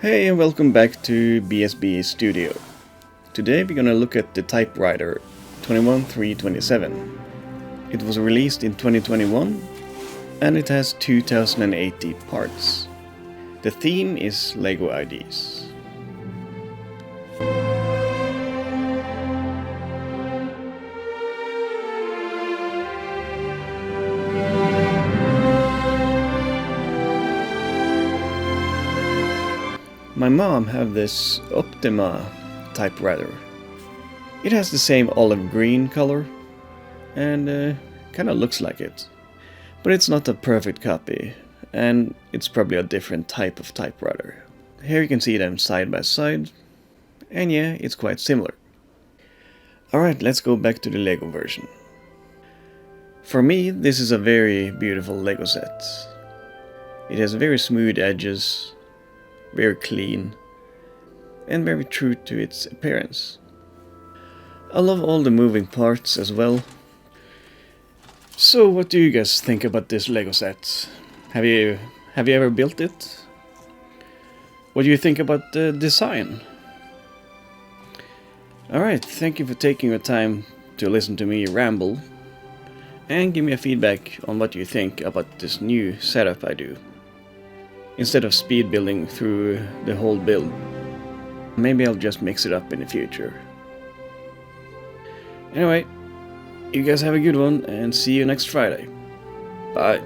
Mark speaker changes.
Speaker 1: Hey and welcome back to BSB Studio. Today we're gonna look at the Typewriter 21327. It was released in 2021 and it has 2080 parts. The theme is LEGO IDs. My mom have this Optima typewriter. It has the same olive green color and kind of looks like it. But it's not a perfect copy and it's probably a different type of typewriter. Here you can see them side by side and yeah, it's quite similar. Alright, let's go back to the LEGO version. For me, this is a very beautiful LEGO set. It has very smooth edges, very clean, and very true to its appearance. I love all the moving parts as well. So what do you guys think about this LEGO set? Have you ever built it? What do you think about the design? Alright, thank you for taking your time to listen to me ramble and give me a feedback on what you think about this new setup I do. Instead of speed building through the whole build, maybe I'll just mix it up in the future. Anyway, you guys have a good one and see you next Friday. Bye.